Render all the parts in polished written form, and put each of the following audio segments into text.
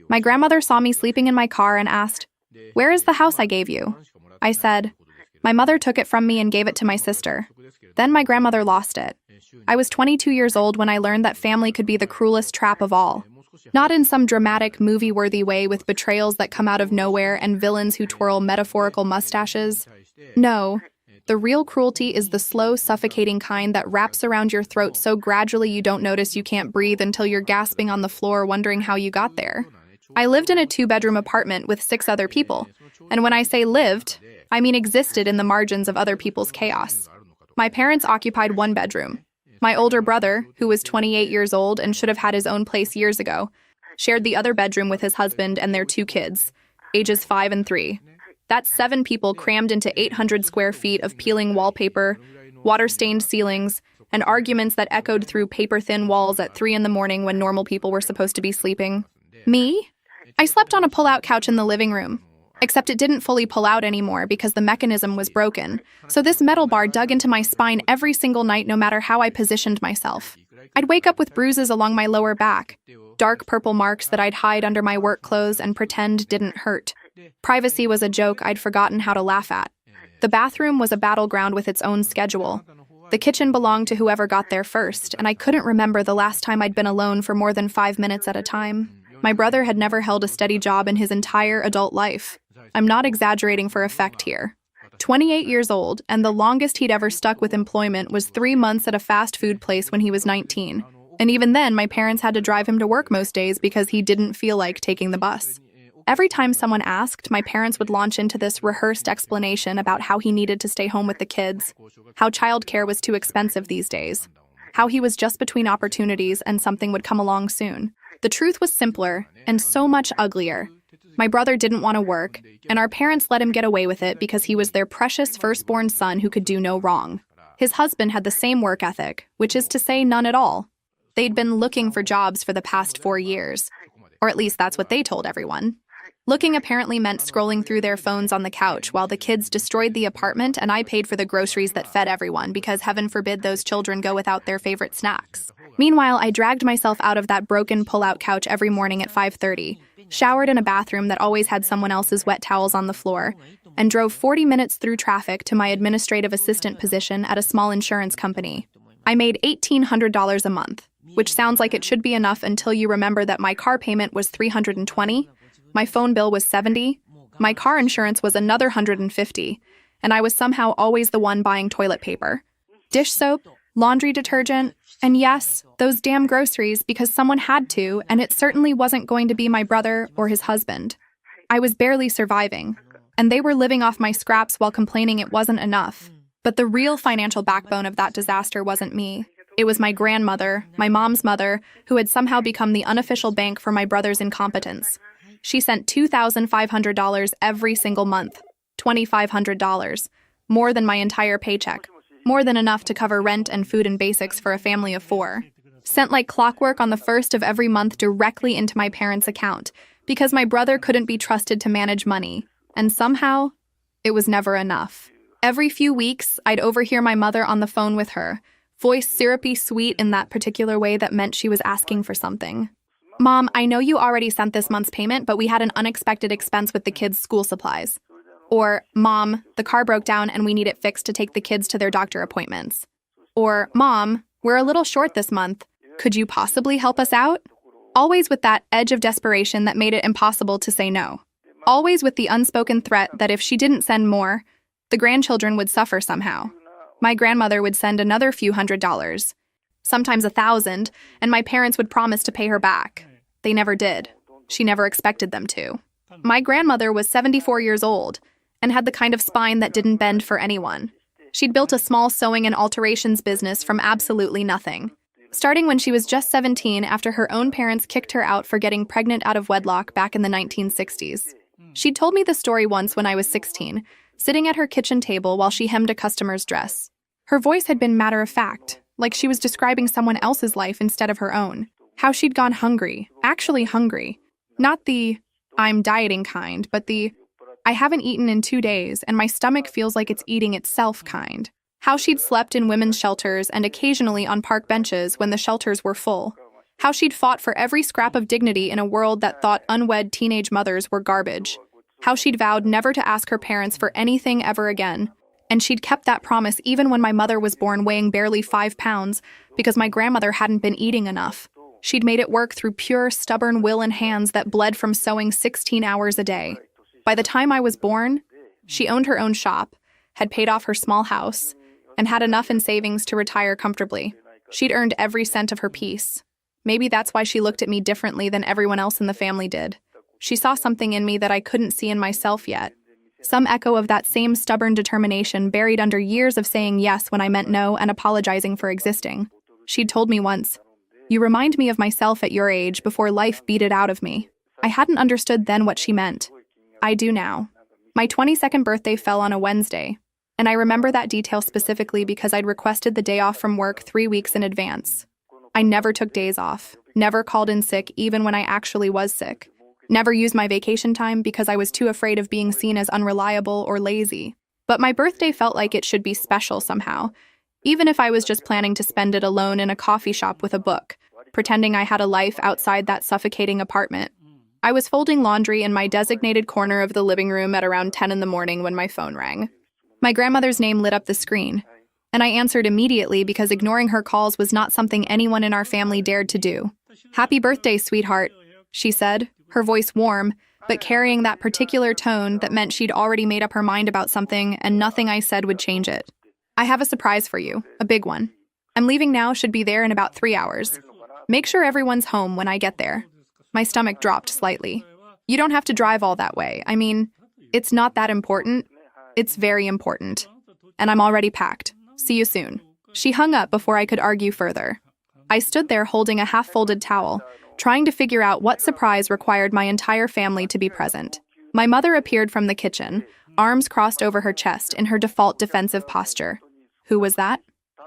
My grandmother saw me sleeping in my car and asked, "Where is the house I gave you?" I said, "My mother took it from me and gave it to my sister." Then my grandmother lost it. I was 22 years old when I learned that family could be the cruelest trap of all. Not in some dramatic, movie-worthy way with betrayals that come out of nowhere and villains who twirl metaphorical mustaches. No, the real cruelty is the slow, suffocating kind that wraps around your throat so gradually you don't notice you can't breathe until you're gasping on the floor wondering how you got there. I lived in a 2-bedroom apartment with 6 other people, and when I say lived, I mean existed in the margins of other people's chaos. My parents occupied 1 bedroom. My older brother, who was 28 years old and should have had his own place years ago, shared the other bedroom with his husband and their 2 kids, ages 5 and 3. That's 7 people crammed into 800 square feet of peeling wallpaper, water-stained ceilings, and arguments that echoed through paper-thin walls at 3 in the morning when normal people were supposed to be sleeping. Me? I slept on a pull-out couch in the living room. Except it didn't fully pull out anymore because the mechanism was broken. So this metal bar dug into my spine every single night no matter how I positioned myself. I'd wake up with bruises along my lower back, dark purple marks that I'd hide under my work clothes and pretend didn't hurt. Privacy was a joke I'd forgotten how to laugh at. The bathroom was a battleground with its own schedule. The kitchen belonged to whoever got there first, and I couldn't remember the last time I'd been alone for more than 5 minutes at a time. My brother had never held a steady job in his entire adult life. I'm not exaggerating for effect here. 28 years old, and the longest he'd ever stuck with employment was 3 months at a fast food place when he was 19. And even then, my parents had to drive him to work most days because he didn't feel like taking the bus. Every time someone asked, my parents would launch into this rehearsed explanation about how he needed to stay home with the kids, how childcare was too expensive these days, how he was just between opportunities and something would come along soon. The truth was simpler and so much uglier. My brother didn't want to work, and our parents let him get away with it because he was their precious firstborn son who could do no wrong. His husband had the same work ethic, which is to say none at all. They'd been looking for jobs for the past 4 years. Or at least that's what they told everyone. Looking apparently meant scrolling through their phones on the couch while the kids destroyed the apartment and I paid for the groceries that fed everyone because heaven forbid those children go without their favorite snacks. Meanwhile, I dragged myself out of that broken pull-out couch every morning at 5:30, showered in a bathroom that always had someone else's wet towels on the floor, and drove 40 minutes through traffic to my administrative assistant position at a small insurance company. I made $1,800 a month, which sounds like it should be enough until you remember that my car payment was $320, my phone bill was $70, my car insurance was another $150, and I was somehow always the one buying toilet paper, dish soap, laundry detergent, and yes, those damn groceries because someone had to, and it certainly wasn't going to be my brother or his husband. I was barely surviving, and they were living off my scraps while complaining it wasn't enough. But the real financial backbone of that disaster wasn't me. It was my grandmother, my mom's mother, who had somehow become the unofficial bank for my brother's incompetence. She sent $2,500 every single month, $2,500, more than my entire paycheck. More than enough to cover rent and food and basics for a family of 4. Sent like clockwork on the first of every month directly into my parents' account, because my brother couldn't be trusted to manage money. And somehow, it was never enough. Every few weeks, I'd overhear my mother on the phone with her, voice syrupy sweet in that particular way that meant she was asking for something. "Mom, I know you already sent this month's payment, but we had an unexpected expense with the kids' school supplies." Or, "Mom, the car broke down and we need it fixed to take the kids to their doctor appointments." Or, "Mom, we're a little short this month. Could you possibly help us out?" Always with that edge of desperation that made it impossible to say no. Always with the unspoken threat that if she didn't send more, the grandchildren would suffer somehow. My grandmother would send another few $100s, sometimes 1,000, and my parents would promise to pay her back. They never did. She never expected them to. My grandmother was 74 years old, and had the kind of spine that didn't bend for anyone. She'd built a small sewing and alterations business from absolutely nothing, starting when she was just 17 after her own parents kicked her out for getting pregnant out of wedlock back in the 1960s. She'd told me the story once when I was 16, sitting at her kitchen table while she hemmed a customer's dress. Her voice had been matter-of-fact, like she was describing someone else's life instead of her own. How she'd gone hungry, actually hungry. Not the, "I'm dieting" kind, but the, "I haven't eaten in 2 days and my stomach feels like it's eating itself" kind. How she'd slept in women's shelters and occasionally on park benches when the shelters were full. How she'd fought for every scrap of dignity in a world that thought unwed teenage mothers were garbage. How she'd vowed never to ask her parents for anything ever again. And she'd kept that promise even when my mother was born weighing barely 5 pounds because my grandmother hadn't been eating enough. She'd made it work through pure, stubborn will and hands that bled from sewing 16 hours a day. By the time I was born, she owned her own shop, had paid off her small house, and had enough in savings to retire comfortably. She'd earned every cent of her piece. Maybe that's why she looked at me differently than everyone else in the family did. She saw something in me that I couldn't see in myself yet. Some echo of that same stubborn determination buried under years of saying yes when I meant no and apologizing for existing. She'd told me once, "You remind me of myself at your age before life beat it out of me." I hadn't understood then what she meant. I do now. My 22nd birthday fell on a Wednesday, and I remember that detail specifically because I'd requested the day off from work 3 weeks in advance. I never took days off, never called in sick even when I actually was sick, never used my vacation time because I was too afraid of being seen as unreliable or lazy. But my birthday felt like it should be special somehow, even if I was just planning to spend it alone in a coffee shop with a book, pretending I had a life outside that suffocating apartment. I was folding laundry in my designated corner of the living room at around 10 in the morning when my phone rang. My grandmother's name lit up the screen, and I answered immediately because ignoring her calls was not something anyone in our family dared to do. "Happy birthday, sweetheart," she said, her voice warm, but carrying that particular tone that meant she'd already made up her mind about something and nothing I said would change it. "I have a surprise for you, a big one. I'm leaving now, should be there in about 3 hours. Make sure everyone's home when I get there." My stomach dropped slightly. "You don't have to drive all that way. I mean, it's not that important. It's very important. And I'm already packed. See you soon." She hung up before I could argue further. I stood there holding a half-folded towel, trying to figure out what surprise required my entire family to be present. My mother appeared from the kitchen, arms crossed over her chest in her default defensive posture. "Who was that?"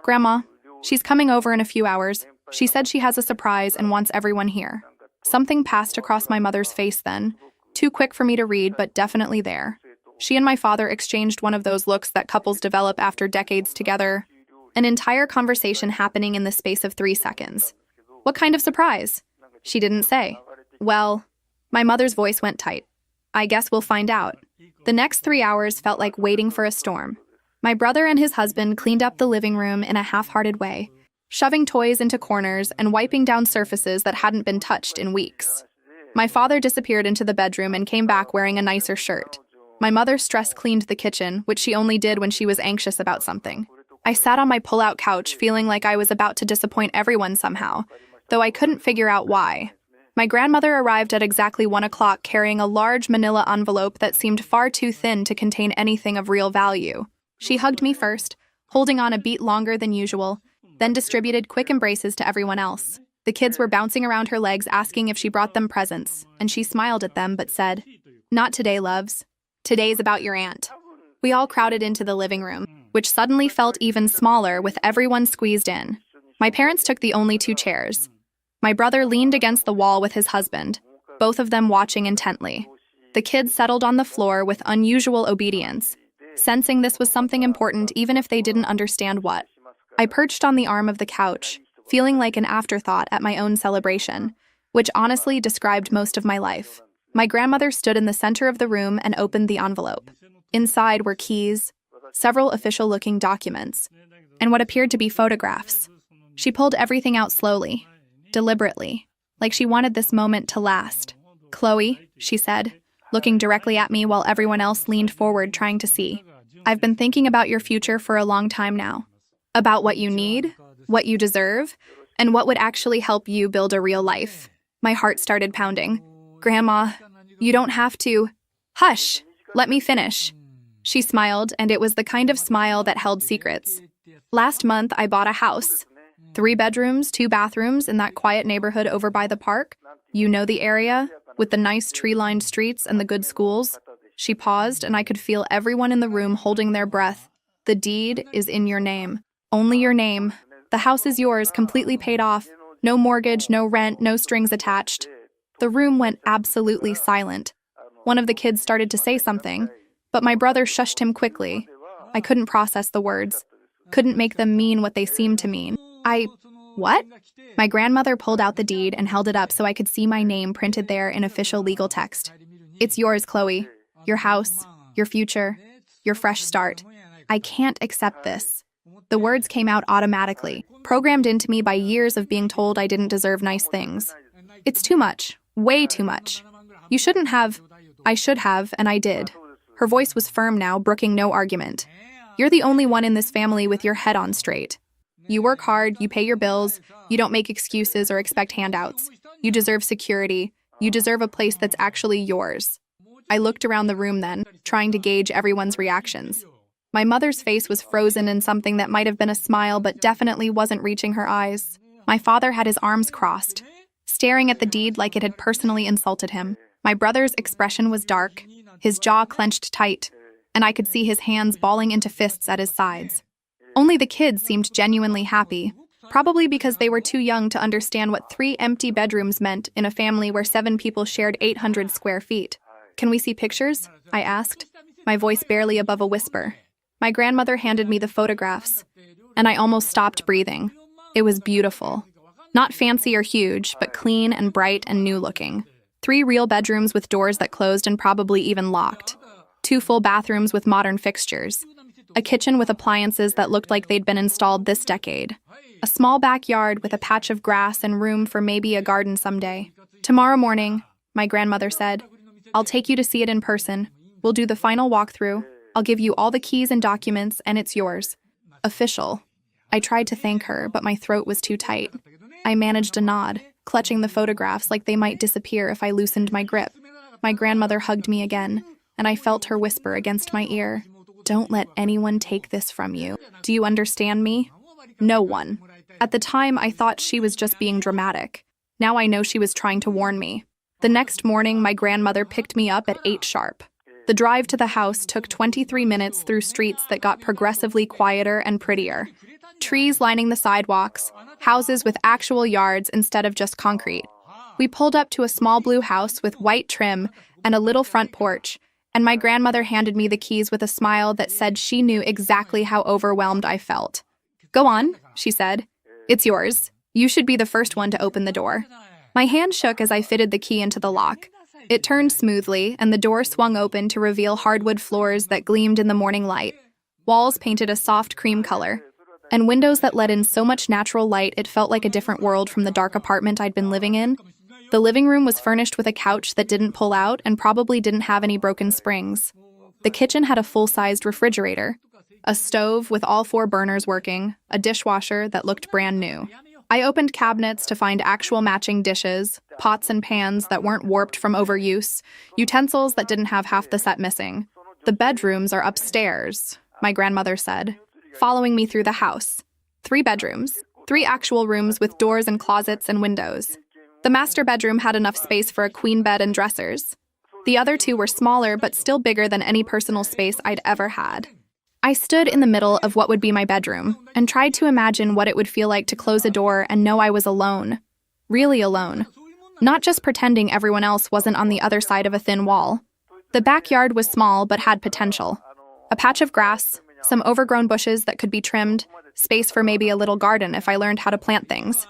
"Grandma. She's coming over in a few hours. She said she has a surprise and wants everyone here." Something passed across my mother's face then, too quick for me to read, but definitely there. She and my father exchanged one of those looks that couples develop after decades together. An entire conversation happening in the space of 3 seconds. "What kind of surprise?" She didn't say. "Well," my mother's voice went tight. "I guess we'll find out." The next 3 hours felt like waiting for a storm. My brother and his husband cleaned up the living room in a half-hearted way, shoving toys into corners and wiping down surfaces that hadn't been touched in weeks. My father disappeared into the bedroom and came back wearing a nicer shirt. My mother stress-cleaned the kitchen, which she only did when she was anxious about something. I sat on my pull-out couch feeling like I was about to disappoint everyone somehow, though I couldn't figure out why. My grandmother arrived at exactly 1 o'clock carrying a large manila envelope that seemed far too thin to contain anything of real value. She hugged me first, holding on a beat longer than usual, then distributed quick embraces to everyone else. The kids were bouncing around her legs asking if she brought them presents, and she smiled at them but said, "Not today, loves. Today's about your aunt." We all crowded into the living room, which suddenly felt even smaller with everyone squeezed in. My parents took the only 2 chairs. My brother leaned against the wall with his husband, both of them watching intently. The kids settled on the floor with unusual obedience, sensing this was something important even if they didn't understand what. I perched on the arm of the couch, feeling like an afterthought at my own celebration, which honestly described most of my life. My grandmother stood in the center of the room and opened the envelope. Inside were keys, several official-looking documents, and what appeared to be photographs. She pulled everything out slowly, deliberately, like she wanted this moment to last. "Chloe," she said, looking directly at me while everyone else leaned forward trying to see. "I've been thinking about your future for a long time now. About what you need, what you deserve, and what would actually help you build a real life." My heart started pounding. "Grandma, you don't have to." "Hush, let me finish." She smiled, and it was the kind of smile that held secrets. "Last month, I bought a house. 3 bedrooms, 2 bathrooms in that quiet neighborhood over by the park. You know the area, with the nice tree-lined streets and the good schools." She paused, and I could feel everyone in the room holding their breath. "The deed is in your name. Only your name. The house is yours, completely paid off. No mortgage, no rent, no strings attached." The room went absolutely silent. One of the kids started to say something, but my brother shushed him quickly. I couldn't process the words, couldn't make them mean what they seemed to mean. What? My grandmother pulled out the deed and held it up so I could see my name printed there in official legal text. It's yours, Chloe. Your house, your future, your fresh start. I can't accept this. The words came out automatically, programmed into me by years of being told I didn't deserve nice things. It's too much. Way too much. You shouldn't have. I should have, and I did. Her voice was firm now, brooking no argument. You're the only one in this family with your head on straight. You work hard, you pay your bills, you don't make excuses or expect handouts. You deserve security. You deserve a place that's actually yours. I looked around the room then, trying to gauge everyone's reactions. My mother's face was frozen in something that might have been a smile but definitely wasn't reaching her eyes. My father had his arms crossed, staring at the deed like it had personally insulted him. My brother's expression was dark, his jaw clenched tight, and I could see his hands balling into fists at his sides. Only the kids seemed genuinely happy, probably because they were too young to understand what 3 empty bedrooms meant in a family where 7 people shared 800 square feet. Can we see pictures? I asked, my voice barely above a whisper. My grandmother handed me the photographs, and I almost stopped breathing. It was beautiful. Not fancy or huge, but clean and bright and new-looking. 3 real bedrooms with doors that closed and probably even locked. 2 full bathrooms with modern fixtures. A kitchen with appliances that looked like they'd been installed this decade. A small backyard with a patch of grass and room for maybe a garden someday. Tomorrow morning, my grandmother said, I'll take you to see it in person. We'll do the final walkthrough. I'll give you all the keys and documents, and it's yours. Official. I tried to thank her, but my throat was too tight. I managed a nod, clutching the photographs like they might disappear if I loosened my grip. My grandmother hugged me again, and I felt her whisper against my ear. Don't let anyone take this from you. Do you understand me? No one. At the time, I thought she was just being dramatic. Now I know she was trying to warn me. The next morning, my grandmother picked me up at 8 sharp. The drive to the house took 23 minutes through streets that got progressively quieter and prettier. Trees lining the sidewalks, houses with actual yards instead of just concrete. We pulled up to a small blue house with white trim and a little front porch, and my grandmother handed me the keys with a smile that said she knew exactly how overwhelmed I felt. Go on, she said. It's yours. You should be the first one to open the door. My hand shook as I fitted the key into the lock. It turned smoothly, and the door swung open to reveal hardwood floors that gleamed in the morning light, walls painted a soft cream color, and windows that let in so much natural light it felt like a different world from the dark apartment I'd been living in. The living room was furnished with a couch that didn't pull out and probably didn't have any broken springs. The kitchen had a full-sized refrigerator, a stove with all 4 burners working, a dishwasher that looked brand new. I opened cabinets to find actual matching dishes, pots and pans that weren't warped from overuse, utensils that didn't have half the set missing. The bedrooms are upstairs, my grandmother said, following me through the house. 3 bedrooms, 3 actual rooms with doors and closets and windows. The master bedroom had enough space for a queen bed and dressers. The other 2 were smaller but still bigger than any personal space I'd ever had. I stood in the middle of what would be my bedroom and tried to imagine what it would feel like to close a door and know I was alone. Really alone. Not just pretending everyone else wasn't on the other side of a thin wall. The backyard was small but had potential. A patch of grass, some overgrown bushes that could be trimmed, space for maybe a little garden if I learned how to plant things.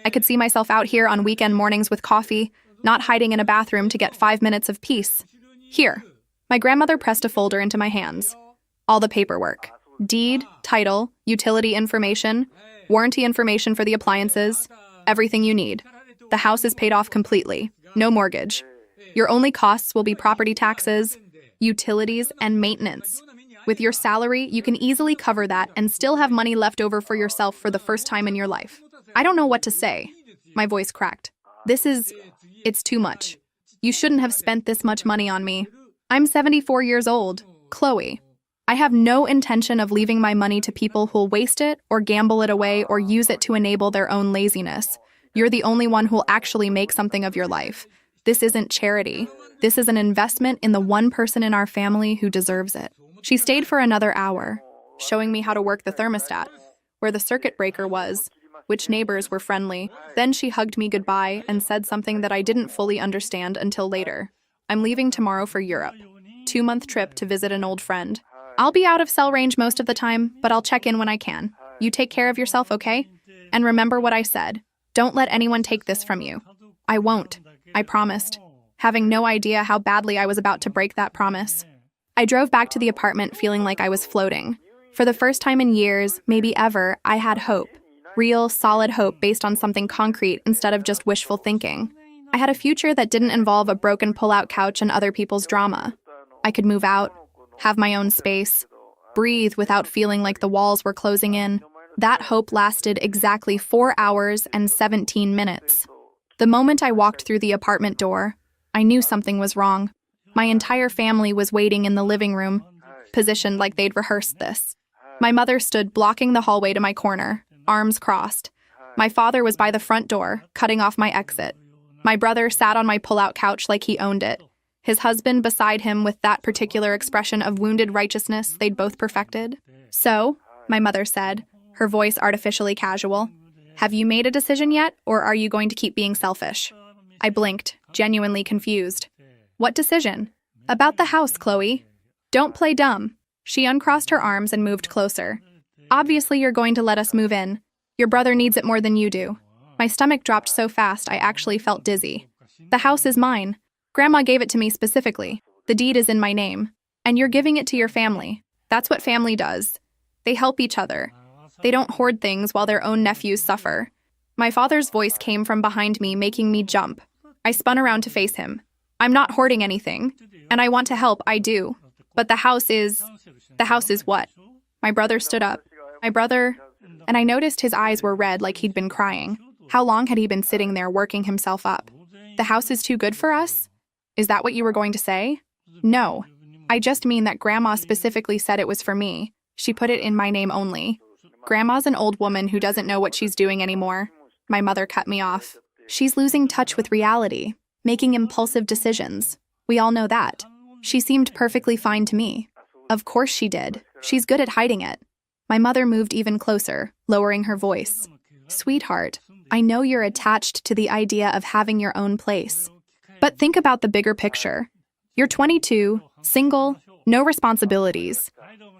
I could see myself out here on weekend mornings with coffee, not hiding in a bathroom to get 5 minutes of peace. Here. My grandmother pressed a folder into my hands. All the paperwork. Deed, title, utility information, warranty information for the appliances, everything you need. The house is paid off completely. No mortgage. Your only costs will be property taxes, utilities, and maintenance. With your salary, you can easily cover that and still have money left over for yourself for the first time in your life. I don't know what to say. My voice cracked. It's too much. You shouldn't have spent this much money on me. I'm 74 years old, Chloe. I have no intention of leaving my money to people who'll waste it or gamble it away or use it to enable their own laziness. You're the only one who'll actually make something of your life. This isn't charity. This is an investment in the one person in our family who deserves it. She stayed for another hour, showing me how to work the thermostat, where the circuit breaker was, which neighbors were friendly. Then she hugged me goodbye and said something that I didn't fully understand until later. I'm leaving tomorrow for Europe. 2-month trip to visit an old friend. I'll be out of cell range most of the time, but I'll check in when I can. You take care of yourself, okay? And remember what I said. Don't let anyone take this from you. I won't. I promised, having no idea how badly I was about to break that promise. I drove back to the apartment feeling like I was floating. For the first time in years, maybe ever, I had hope. Real, solid hope based on something concrete instead of just wishful thinking. I had a future that didn't involve a broken pull-out couch and other people's drama. I could move out, have my own space, breathe without feeling like the walls were closing in. That hope lasted exactly 4 hours and 17 minutes. The moment I walked through the apartment door, I knew something was wrong. My entire family was waiting in the living room, positioned like they'd rehearsed this. My mother stood blocking the hallway to my corner, arms crossed. My father was by the front door, cutting off my exit. My brother sat on my pull-out couch like he owned it. His husband beside him with that particular expression of wounded righteousness they'd both perfected. "So," my mother said, her voice artificially casual, "have you made a decision yet, or are you going to keep being selfish?" I blinked, genuinely confused. "What decision?" "About the house, Chloe. Don't play dumb." She uncrossed her arms and moved closer. "Obviously you're going to let us move in. Your brother needs it more than you do." My stomach dropped so fast I actually felt dizzy. "The house is mine. Grandma gave it to me specifically. The deed is in my name. And you're giving it to your family. That's what family does. They help each other. They don't hoard things while their own nephews suffer." My father's voice came from behind me, making me jump. I spun around to face him. "I'm not hoarding anything. And I want to help, I do. But the house is what?" My brother stood up. And I noticed his eyes were red like he'd been crying. How long had he been sitting there working himself up? "The house is too good for us? Is that what you were going to say?" "No. I just mean that Grandma specifically said it was for me. She put it in my name only. Grandma's an old woman who doesn't know what she's doing anymore." My mother cut me off. "She's losing touch with reality, making impulsive decisions. We all know that. She seemed perfectly fine to me." "Of course she did. She's good at hiding it." My mother moved even closer, lowering her voice. "Sweetheart, I know you're attached to the idea of having your own place. But think about the bigger picture. You're 22, single, no responsibilities.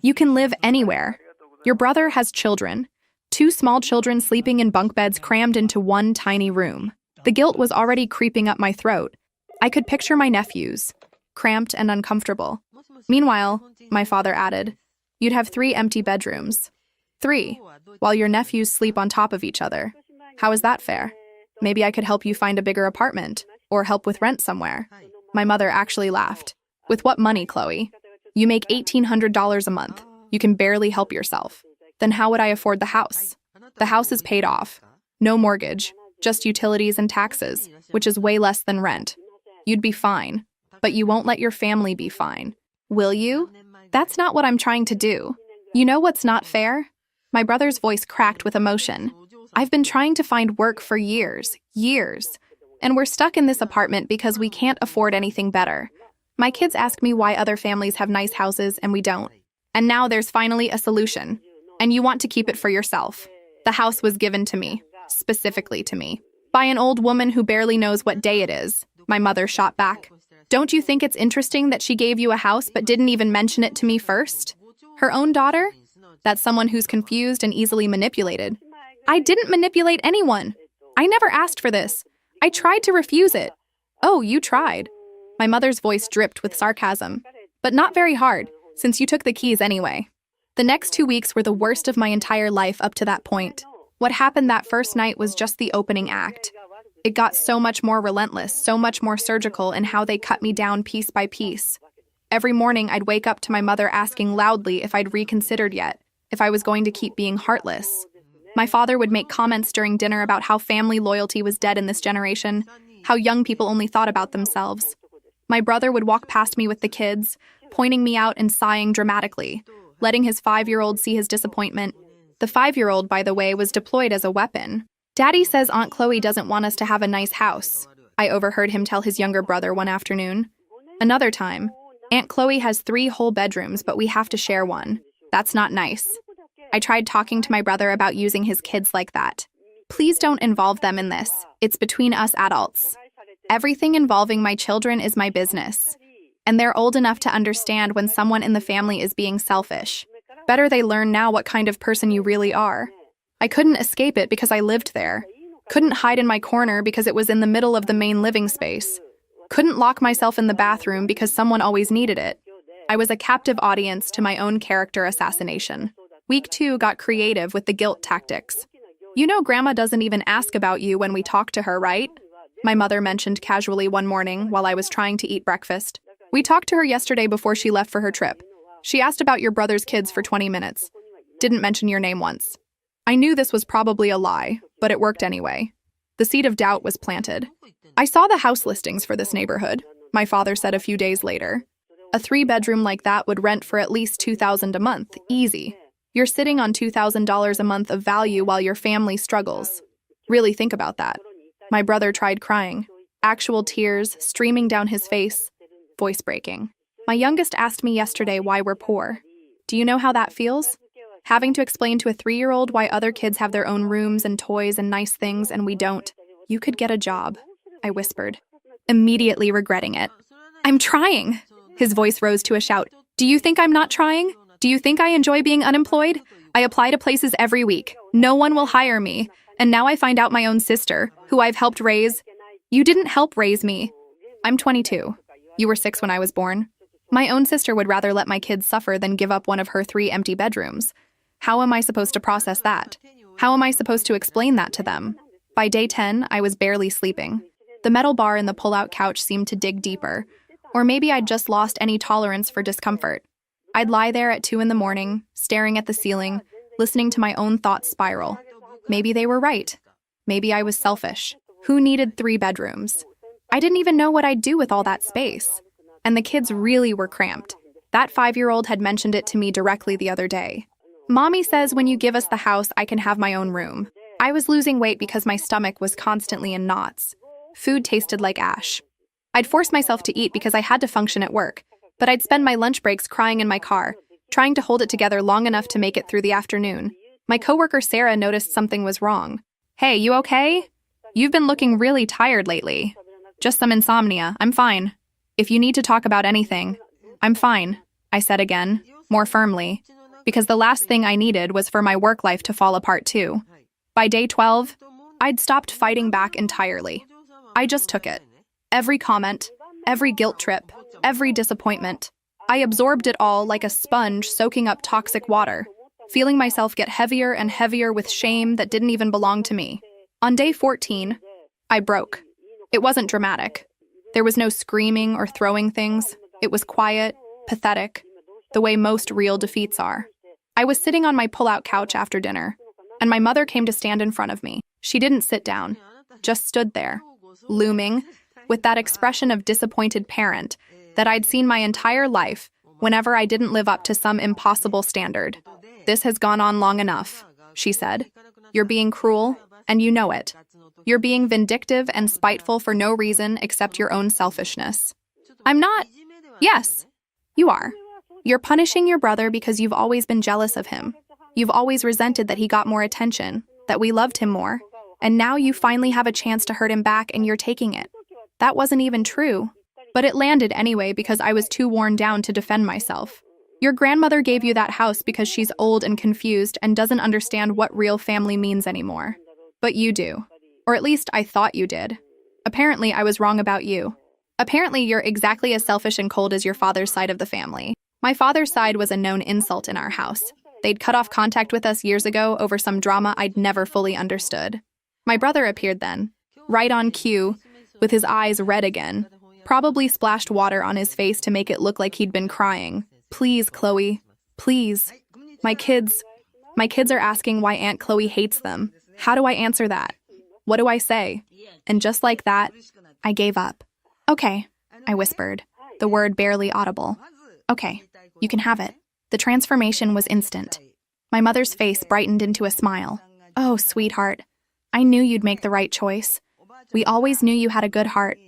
You can live anywhere. Your brother has children. 2 small children sleeping in bunk beds crammed into one tiny room. The guilt was already creeping up my throat. I could picture my nephews, cramped and uncomfortable. Meanwhile, my father added, you'd have 3 empty bedrooms. 3, while your nephews sleep on top of each other. How is that fair? Maybe I could help you find a bigger apartment, or help with rent somewhere. My mother actually laughed. With what money, Chloe? You make $1,800 a month. You can barely help yourself. Then how would I afford the house? The house is paid off. No mortgage, just utilities and taxes, which is way less than rent. You'd be fine, but you won't let your family be fine. Will you? That's not what I'm trying to do. You know what's not fair? My brother's voice cracked with emotion. I've been trying to find work for years. And we're stuck in this apartment because we can't afford anything better. My kids ask me why other families have nice houses and we don't. And now there's finally a solution. And you want to keep it for yourself. The house was given to me, specifically to me, by an old woman who barely knows what day it is. My mother shot back. Don't you think it's interesting that she gave you a house but didn't even mention it to me first? Her own daughter? That's someone who's confused and easily manipulated. I didn't manipulate anyone. I never asked for this. I tried to refuse it. Oh, you tried. My mother's voice dripped with sarcasm. But not very hard, since you took the keys anyway. The next 2 weeks were the worst of my entire life up to that point. What happened that first night was just the opening act. It got so much more relentless, so much more surgical in how they cut me down piece by piece. Every morning I'd wake up to my mother asking loudly if I'd reconsidered yet, if I was going to keep being heartless. My father would make comments during dinner about how family loyalty was dead in this generation, how young people only thought about themselves. My brother would walk past me with the kids, pointing me out and sighing dramatically, letting his 5-year-old see his disappointment. The 5-year-old, by the way, was deployed as a weapon. Daddy says Aunt Chloe doesn't want us to have a nice house, I overheard him tell his younger brother one afternoon. Another time, Aunt Chloe has 3 whole bedrooms, but we have to share one. That's not nice. I tried talking to my brother about using his kids like that. Please don't involve them in this. It's between us adults. Everything involving my children is my business. And they're old enough to understand when someone in the family is being selfish. Better they learn now what kind of person you really are. I couldn't escape it because I lived there. Couldn't hide in my corner because it was in the middle of the main living space. Couldn't lock myself in the bathroom because someone always needed it. I was a captive audience to my own character assassination. Week 2 got creative with the guilt tactics. You know Grandma doesn't even ask about you when we talk to her, right? My mother mentioned casually one morning while I was trying to eat breakfast. We talked to her yesterday before she left for her trip. She asked about your brother's kids for 20 minutes. Didn't mention your name once. I knew this was probably a lie, but it worked anyway. The seed of doubt was planted. I saw the house listings for this neighborhood, my father said a few days later. A 3-bedroom like that would rent for at least $2,000 a month, easy. You're sitting on $2,000 a month of value while your family struggles. Really think about that. My brother tried crying, actual tears streaming down his face, voice breaking. My youngest asked me yesterday why we're poor. Do you know how that feels? Having to explain to a 3-year-old why other kids have their own rooms and toys and nice things and we don't. You could get a job, I whispered, immediately regretting it. I'm trying. His voice rose to a shout. Do you think I'm not trying? Do you think I enjoy being unemployed? I apply to places every week. No one will hire me. And now I find out my own sister, who I've helped raise. You didn't help raise me. I'm 22. You were 6 when I was born. My own sister would rather let my kids suffer than give up one of her 3 empty bedrooms. How am I supposed to process that? How am I supposed to explain that to them? By day 10, I was barely sleeping. The metal bar in the pull-out couch seemed to dig deeper. Or maybe I'd just lost any tolerance for discomfort. I'd lie there at 2 in the morning, staring at the ceiling, listening to my own thoughts spiral. Maybe they were right. Maybe I was selfish. Who needed 3 bedrooms? I didn't even know what I'd do with all that space. And the kids really were cramped. That 5-year-old had mentioned it to me directly the other day. Mommy says when you give us the house, I can have my own room. I was losing weight because my stomach was constantly in knots. Food tasted like ash. I'd force myself to eat because I had to function at work, but I'd spend my lunch breaks crying in my car, trying to hold it together long enough to make it through the afternoon. My coworker Sarah noticed something was wrong. Hey, you okay? You've been looking really tired lately. Just some insomnia. I'm fine. If you need to talk about anything, I'm fine, I said again, more firmly, because the last thing I needed was for my work life to fall apart too. By day 12, I'd stopped fighting back entirely. I just took it. Every comment, every guilt trip, every disappointment. I absorbed it all like a sponge soaking up toxic water, feeling myself get heavier and heavier with shame that didn't even belong to me. On day 14, I broke. It wasn't dramatic. There was no screaming or throwing things. It was quiet, pathetic, the way most real defeats are. I was sitting on my pull-out couch after dinner, and my mother came to stand in front of me. She didn't sit down, just stood there, looming, with that expression of disappointed parent that I'd seen my entire life whenever I didn't live up to some impossible standard. This has gone on long enough, she said. You're being cruel, and you know it. You're being vindictive and spiteful for no reason except your own selfishness. I'm not. Yes, you are. You're punishing your brother because you've always been jealous of him. You've always resented that he got more attention, that we loved him more, and now you finally have a chance to hurt him back and you're taking it. That wasn't even true. But it landed anyway because I was too worn down to defend myself. Your grandmother gave you that house because she's old and confused and doesn't understand what real family means anymore. But you do. Or at least I thought you did. Apparently, I was wrong about you. Apparently, you're exactly as selfish and cold as your father's side of the family. My father's side was a known insult in our house. They'd cut off contact with us years ago over some drama I'd never fully understood. My brother appeared then, right on cue, with his eyes red again, probably splashed water on his face to make it look like he'd been crying. Please, Chloe, please. My kids are asking why Aunt Chloe hates them. How do I answer that? What do I say? And just like that, I gave up. Okay, I whispered, the word barely audible. Okay, you can have it. The transformation was instant. My mother's face brightened into a smile. Oh, sweetheart, I knew you'd make the right choice. We always knew you had a good heart.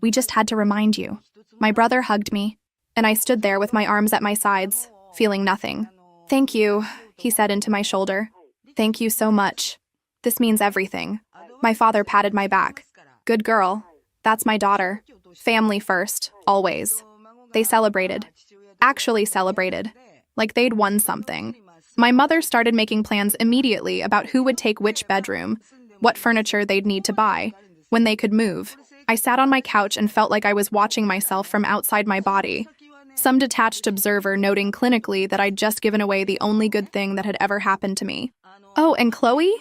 We just had to remind you. My brother hugged me, and I stood there with my arms at my sides, feeling nothing. Thank you, he said into my shoulder. Thank you so much. This means everything. My father patted my back. Good girl. That's my daughter. Family first, always. They celebrated. Actually celebrated. Like they'd won something. My mother started making plans immediately about who would take which bedroom, what furniture they'd need to buy, when they could move. I sat on my couch and felt like I was watching myself from outside my body. Some detached observer noting clinically that I'd just given away the only good thing that had ever happened to me. "Oh, and Chloe?"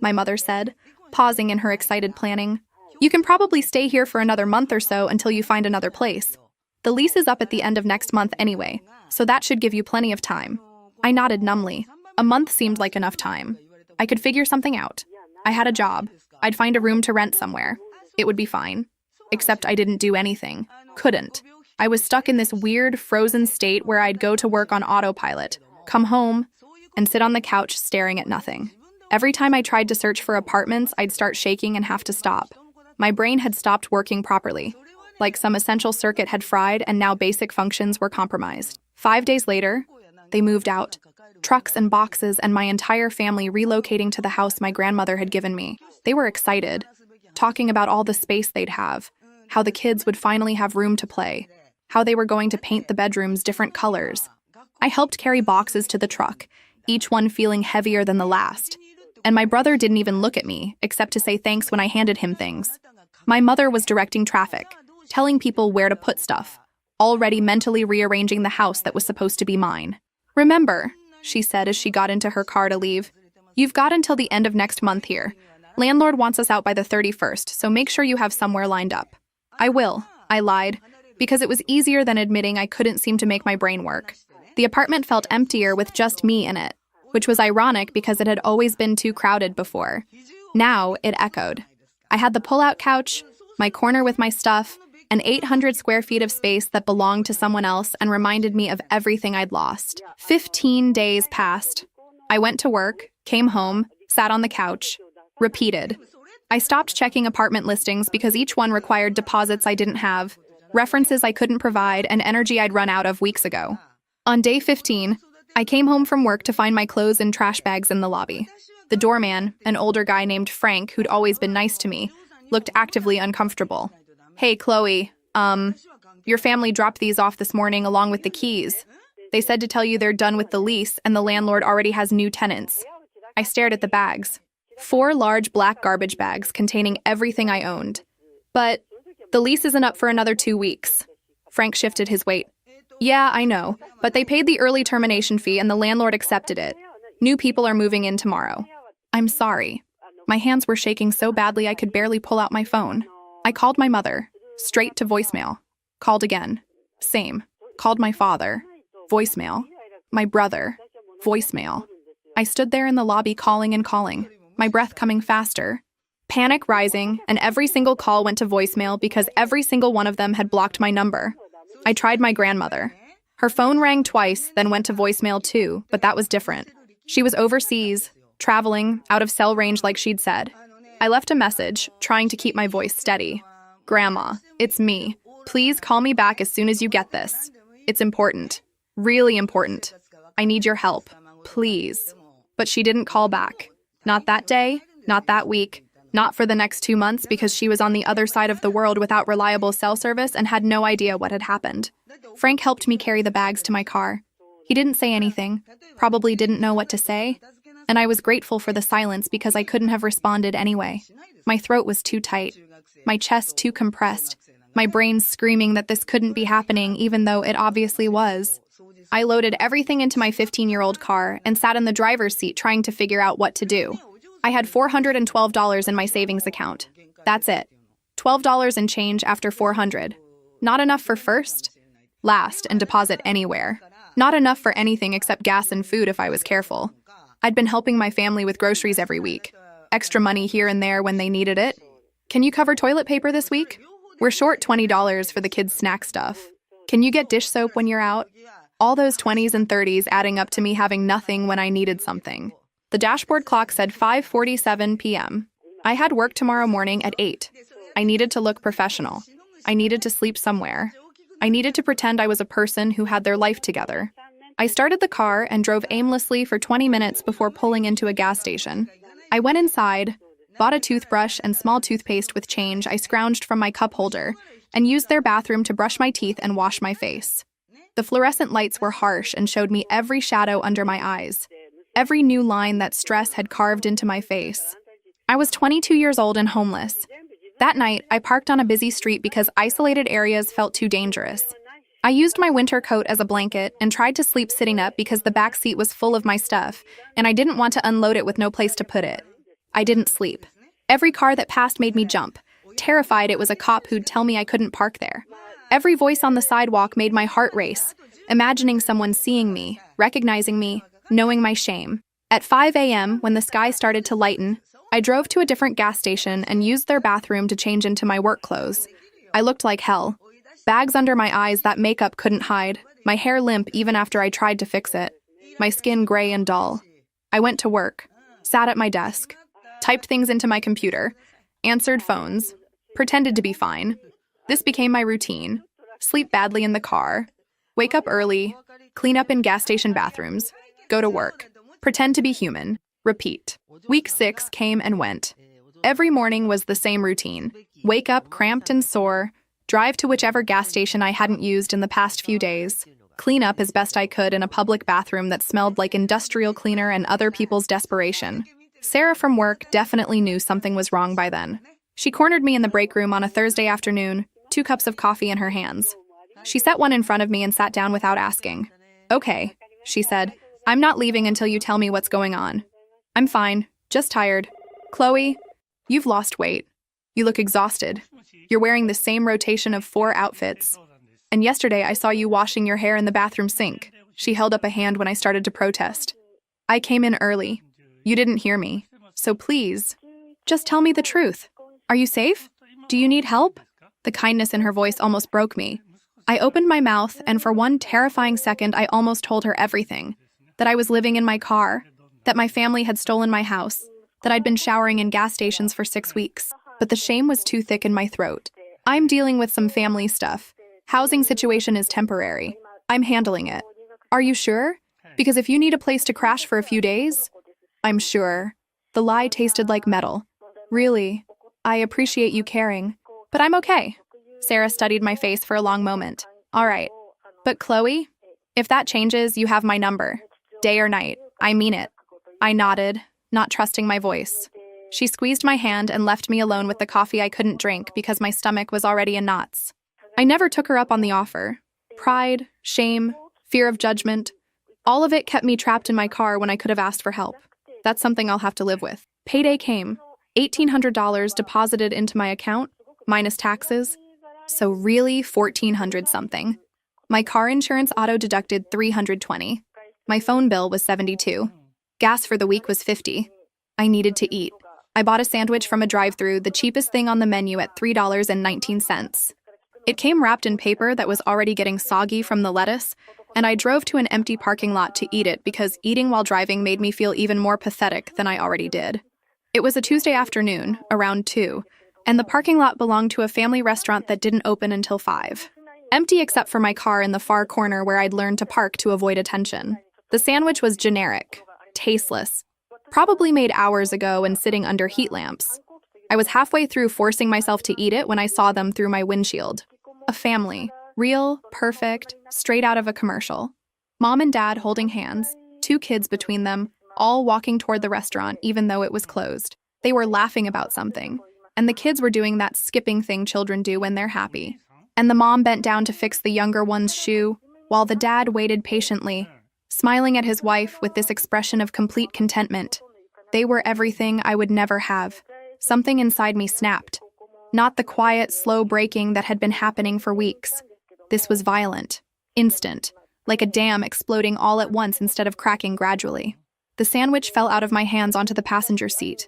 my mother said, pausing in her excited planning. "You can probably stay here for another month or so until you find another place. The lease is up at the end of next month anyway, so that should give you plenty of time." I nodded numbly. A month seemed like enough time. I could figure something out. I had a job. I'd find a room to rent somewhere. It would be fine. Except I didn't do anything. Couldn't. I was stuck in this weird, frozen state where I'd go to work on autopilot, come home, and sit on the couch staring at nothing. Every time I tried to search for apartments, I'd start shaking and have to stop. My brain had stopped working properly. Like some essential circuit had fried and now basic functions were compromised. 5 days later, they moved out. Trucks and boxes and my entire family relocating to the house my grandmother had given me. They were excited, talking about all the space they'd have, how the kids would finally have room to play, how they were going to paint the bedrooms different colors. I helped carry boxes to the truck, each one feeling heavier than the last. And my brother didn't even look at me, except to say thanks when I handed him things. My mother was directing traffic, telling people where to put stuff, already mentally rearranging the house that was supposed to be mine. "Remember," she said as she got into her car to leave, "you've got until the end of next month here. Landlord wants us out by the 31st, so make sure you have somewhere lined up." "I will," I lied, because it was easier than admitting I couldn't seem to make my brain work. The apartment felt emptier with just me in it, which was ironic because it had always been too crowded before. Now it echoed. I had the pull-out couch, my corner with my stuff, and 800 square feet of space that belonged to someone else and reminded me of everything I'd lost. 15 days passed. I went to work, came home, sat on the couch, repeated. I stopped checking apartment listings because each one required deposits I didn't have, references I couldn't provide, and energy I'd run out of weeks ago. On day 15, I came home from work to find my clothes in trash bags in the lobby. The doorman, an older guy named Frank who'd always been nice to me, looked actively uncomfortable. "Hey, Chloe, your family dropped these off this morning along with the keys. They said to tell you they're done with the lease and the landlord already has new tenants." I stared at the bags. 4 large black garbage bags containing everything I owned. "But the lease isn't up for another 2 weeks. Frank shifted his weight. "Yeah, I know, but they paid the early termination fee and the landlord accepted it. New people are moving in tomorrow." "I'm sorry." My hands were shaking so badly I could barely pull out my phone. I called my mother, straight to voicemail. Called again. Same. Called my father. Voicemail. My brother. Voicemail. I stood there in the lobby calling and calling, my breath coming faster. Panic rising, and every single call went to voicemail because every single one of them had blocked my number. I tried my grandmother. Her phone rang twice, then went to voicemail too, but that was different. She was overseas, traveling, out of cell range like she'd said. I left a message, trying to keep my voice steady. "Grandma, it's me. Please call me back as soon as you get this. It's important. Really important. I need your help. Please." But she didn't call back. Not that day, not that week, not for the next 2 months because she was on the other side of the world without reliable cell service and had no idea what had happened. Frank helped me carry the bags to my car. He didn't say anything, probably didn't know what to say, and I was grateful for the silence because I couldn't have responded anyway. My throat was too tight, my chest too compressed, my brain screaming that this couldn't be happening even though it obviously was. I loaded everything into my 15-year-old car and sat in the driver's seat trying to figure out what to do. I had $412 in my savings account. That's it. $12 and change after $400. Not enough for first, last, and deposit anywhere. Not enough for anything except gas and food if I was careful. I'd been helping my family with groceries every week. Extra money here and there when they needed it. "Can you cover toilet paper this week? We're short $20 for the kids' snack stuff. Can you get dish soap when you're out?" All those 20s and 30s adding up to me having nothing when I needed something. The dashboard clock said 5:47 p.m. I had work tomorrow morning at 8. I needed to look professional. I needed to sleep somewhere. I needed to pretend I was a person who had their life together. I started the car and drove aimlessly for 20 minutes before pulling into a gas station. I went inside, bought a toothbrush and small toothpaste with change I scrounged from my cup holder, and used their bathroom to brush my teeth and wash my face. The fluorescent lights were harsh and showed me every shadow under my eyes. Every new line that stress had carved into my face. I was 22 years old and homeless. That night, I parked on a busy street because isolated areas felt too dangerous. I used my winter coat as a blanket and tried to sleep sitting up because the back seat was full of my stuff, and I didn't want to unload it with no place to put it. I didn't sleep. Every car that passed made me jump, terrified it was a cop who'd tell me I couldn't park there. Every voice on the sidewalk made my heart race, imagining someone seeing me, recognizing me, knowing my shame. At 5 a.m., when the sky started to lighten, I drove to a different gas station and used their bathroom to change into my work clothes. I looked like hell. Bags under my eyes that makeup couldn't hide, my hair limp even after I tried to fix it, my skin gray and dull. I went to work, sat at my desk, typed things into my computer, answered phones, pretended to be fine. This became my routine. Sleep badly in the car, wake up early, clean up in gas station bathrooms, go to work, pretend to be human, repeat. Week 6 came and went. Every morning was the same routine. Wake up cramped and sore, drive to whichever gas station I hadn't used in the past few days, clean up as best I could in a public bathroom that smelled like industrial cleaner and other people's desperation. Sarah from work definitely knew something was wrong by then. She cornered me in the break room on a Thursday afternoon, 2 cups of coffee in her hands. She set one in front of me and sat down without asking. "Okay," she said, "I'm not leaving until you tell me what's going on." "I'm fine, just tired." "Chloe, you've lost weight. You look exhausted. You're wearing the same rotation of 4 outfits. And yesterday I saw you washing your hair in the bathroom sink." She held up a hand when I started to protest. "I came in early. You didn't hear me. So please, just tell me the truth. Are you safe? Do you need help?" The kindness in her voice almost broke me. I opened my mouth, and for one terrifying second I almost told her everything. That I was living in my car, that my family had stolen my house, that I'd been showering in gas stations for 6 weeks. But the shame was too thick in my throat. "I'm dealing with some family stuff. Housing situation is temporary. I'm handling it." "Are you sure? Because if you need a place to crash for a few days..." "I'm sure." The lie tasted like metal. "Really? I appreciate you caring. But I'm okay." Sarah studied my face for a long moment. "All right. But Chloe, if that changes, you have my number. Day or night. I mean it." I nodded, not trusting my voice. She squeezed my hand and left me alone with the coffee I couldn't drink because my stomach was already in knots. I never took her up on the offer. Pride, shame, fear of judgment, all of it kept me trapped in my car when I could have asked for help. That's something I'll have to live with. Payday came. $1,800 deposited into my account, minus taxes. So really $1,400 something. My car insurance auto-deducted $320. My phone bill was $72. Gas for the week was $50. I needed to eat. I bought a sandwich from a drive-thru, the cheapest thing on the menu at $3.19. It came wrapped in paper that was already getting soggy from the lettuce, and I drove to an empty parking lot to eat it because eating while driving made me feel even more pathetic than I already did. It was a Tuesday afternoon, around 2, and the parking lot belonged to a family restaurant that didn't open until 5. Empty except for my car in the far corner where I'd learned to park to avoid attention. The sandwich was generic, tasteless, probably made hours ago and sitting under heat lamps. I was halfway through forcing myself to eat it when I saw them through my windshield. A family, real, perfect, straight out of a commercial. Mom and Dad holding hands, 2 kids between them, all walking toward the restaurant even though it was closed. They were laughing about something, and the kids were doing that skipping thing children do when they're happy. And the mom bent down to fix the younger one's shoe, while the dad waited patiently, smiling at his wife with this expression of complete contentment. They were everything I would never have. Something inside me snapped. Not the quiet, slow breaking that had been happening for weeks. This was violent, instant, like a dam exploding all at once instead of cracking gradually. The sandwich fell out of my hands onto the passenger seat.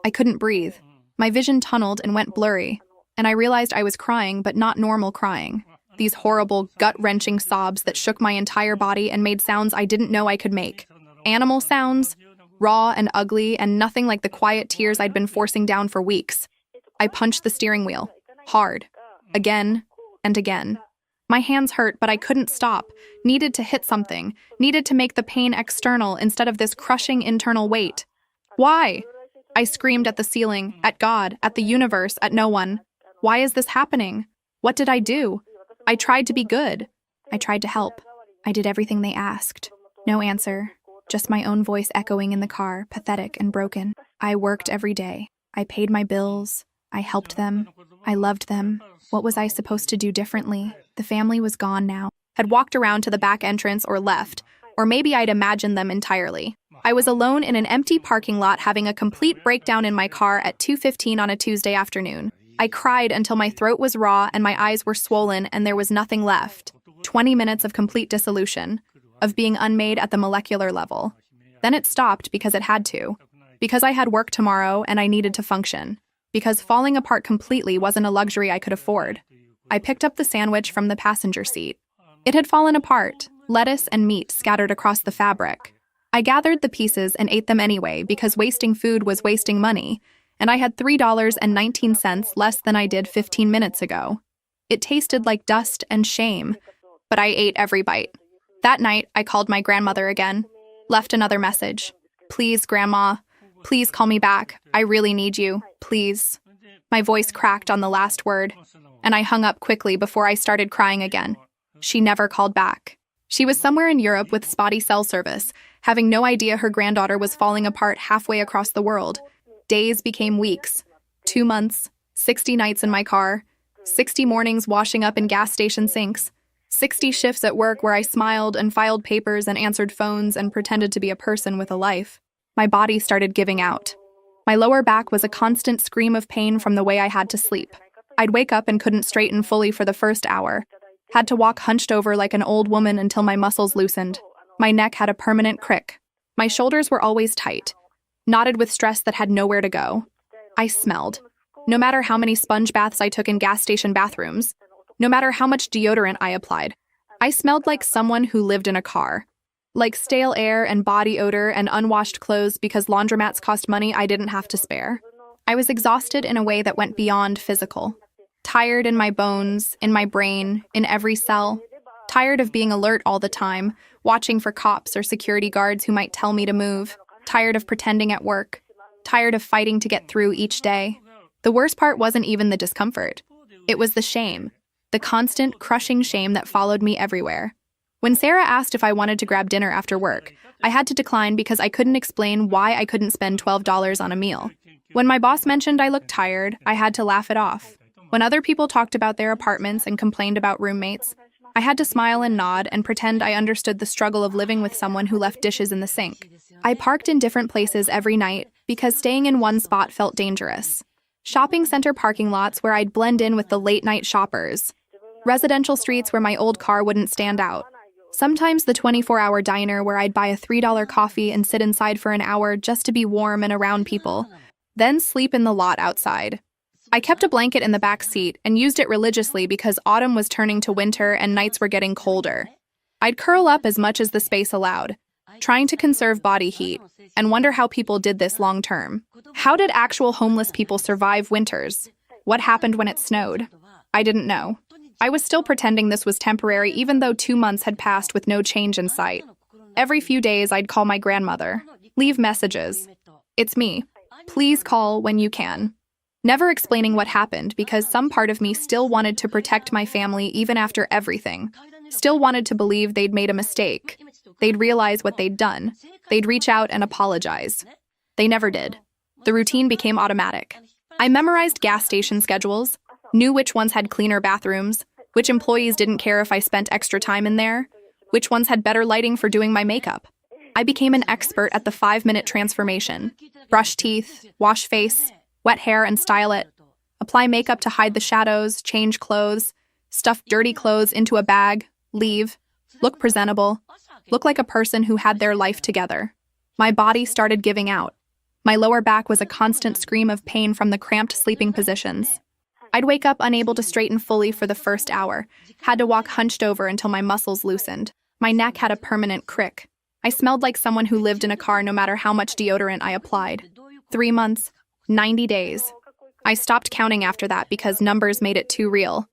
I couldn't breathe. My vision tunneled and went blurry, and I realized I was crying, but not normal crying. These horrible, gut-wrenching sobs that shook my entire body and made sounds I didn't know I could make. Animal sounds, raw and ugly, and nothing like the quiet tears I'd been forcing down for weeks. I punched the steering wheel, hard, again and again. My hands hurt, but I couldn't stop. Needed to hit something, needed to make the pain external instead of this crushing internal weight. Why? I screamed at the ceiling, at God, at the universe, at no one. Why is this happening? What did I do? I tried to be good. I tried to help. I did everything they asked. No answer. just my own voice echoing in the car, pathetic and broken. I worked every day. I paid my bills. I helped them. I loved them. What was I supposed to do differently? The family was gone now. Had walked around to the back entrance or left, or maybe I'd imagined them entirely. I was alone in an empty parking lot having a complete breakdown in my car at 2:15 on a Tuesday afternoon. I cried until my throat was raw and my eyes were swollen and there was nothing left. 20 minutes of complete dissolution, of being unmade at the molecular level. Then it stopped because it had to. Because I had work tomorrow and I needed to function. Because falling apart completely wasn't a luxury I could afford. I picked up the sandwich from the passenger seat. It had fallen apart, lettuce and meat scattered across the fabric. I gathered the pieces and ate them anyway because wasting food was wasting money, and I had $3.19 less than I did 15 minutes ago. It tasted like dust and shame, but I ate every bite. That night, I called my grandmother again, left another message. Please, Grandma, please call me back. I really need you, please. My voice cracked on the last word, and I hung up quickly before I started crying again. She never called back. She was somewhere in Europe with spotty cell service, having no idea her granddaughter was falling apart halfway across the world. Days became weeks, 2 months, 60 nights in my car, 60 mornings washing up in gas station sinks, 60 shifts at work where I smiled and filed papers and answered phones and pretended to be a person with a life. My body started giving out. My lower back was a constant scream of pain from the way I had to sleep. I'd wake up and couldn't straighten fully for the first hour. Had to walk hunched over like an old woman until my muscles loosened. My neck had a permanent crick. My shoulders were always tight, knotted with stress that had nowhere to go. I smelled. No matter how many sponge baths I took in gas station bathrooms, no matter how much deodorant I applied, I smelled like someone who lived in a car. Like stale air and body odor and unwashed clothes because laundromats cost money I didn't have to spare. I was exhausted in a way that went beyond physical. Tired in my bones, in my brain, in every cell. Tired of being alert all the time, watching for cops or security guards who might tell me to move. Tired of pretending at work. Tired of fighting to get through each day. The worst part wasn't even the discomfort. It was the shame. The constant, crushing shame that followed me everywhere. When Sarah asked if I wanted to grab dinner after work, I had to decline because I couldn't explain why I couldn't spend $12 on a meal. When my boss mentioned I looked tired, I had to laugh it off. When other people talked about their apartments and complained about roommates, I had to smile and nod and pretend I understood the struggle of living with someone who left dishes in the sink. I parked in different places every night because staying in one spot felt dangerous. Shopping center parking lots where I'd blend in with the late-night shoppers. Residential streets where my old car wouldn't stand out. Sometimes the 24-hour diner where I'd buy a $3 coffee and sit inside for an hour just to be warm and around people. Then sleep in the lot outside. I kept a blanket in the back seat and used it religiously because autumn was turning to winter and nights were getting colder. I'd curl up as much as the space allowed, trying to conserve body heat, and wonder how people did this long term. How did actual homeless people survive winters? What happened when it snowed? I didn't know. I was still pretending this was temporary even though 2 months had passed with no change in sight. Every few days I'd call my grandmother, leave messages. It's me. Please call when you can. Never explaining what happened because some part of me still wanted to protect my family even after everything. Still wanted to believe they'd made a mistake. They'd realize what they'd done. They'd reach out and apologize. They never did. The routine became automatic. I memorized gas station schedules, knew which ones had cleaner bathrooms, which employees didn't care if I spent extra time in there, which ones had better lighting for doing my makeup. I became an expert at the 5-minute transformation. Brush teeth, wash face, wet hair and style it, apply makeup to hide the shadows, change clothes, stuff dirty clothes into a bag, leave, look presentable, look like a person who had their life together. My body started giving out. My lower back was a constant scream of pain from the cramped sleeping positions. I'd wake up unable to straighten fully for the first hour, had to walk hunched over until my muscles loosened. My neck had a permanent crick. I smelled like someone who lived in a car no matter how much deodorant I applied. 3 months, 90 days. I stopped counting after that because numbers made it too real.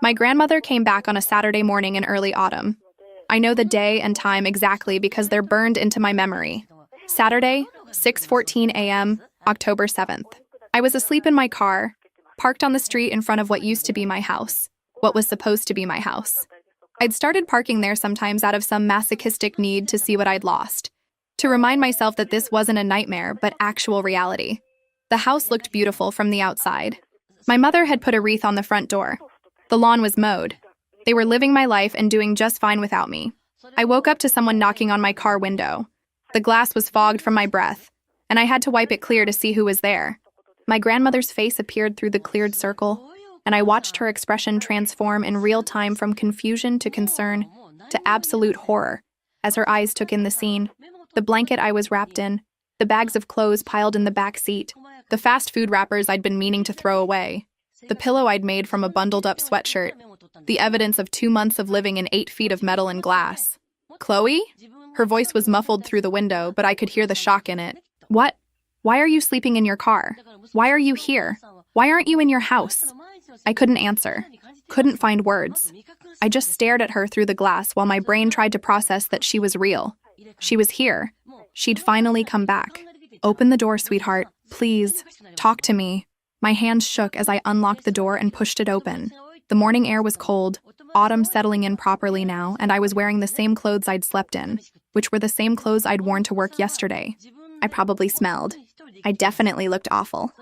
My grandmother came back on a Saturday morning in early autumn. I know the day and time exactly because they're burned into my memory. Saturday, 6:14 a.m., October 7th. I was asleep in my car, parked on the street in front of what used to be my house, what was supposed to be my house. I'd started parking there sometimes out of some masochistic need to see what I'd lost. to remind myself that this wasn't a nightmare, but actual reality. The house looked beautiful from the outside. My mother had put a wreath on the front door. The lawn was mowed. They were living my life and doing just fine without me. I woke up to someone knocking on my car window. The glass was fogged from my breath, and I had to wipe it clear to see who was there. My grandmother's face appeared through the cleared circle, and I watched her expression transform in real time from confusion to concern to absolute horror as her eyes took in the scene. The blanket I was wrapped in, the bags of clothes piled in the back seat, the fast food wrappers I'd been meaning to throw away, the pillow I'd made from a bundled-up sweatshirt, the evidence of 2 months of living in 8 feet of metal and glass. Chloe? Her voice was muffled through the window, but I could hear the shock in it. What? Why are you sleeping in your car? Why are you here? Why aren't you in your house? I couldn't answer. Couldn't find words. I just stared at her through the glass while my brain tried to process that she was real. She was here. She'd finally come back. Open the door, sweetheart. Please. Talk to me. My hands shook as I unlocked the door and pushed it open. The morning air was cold, autumn settling in properly now, and I was wearing the same clothes I'd slept in, which were the same clothes I'd worn to work yesterday. I probably smelled. I definitely looked awful.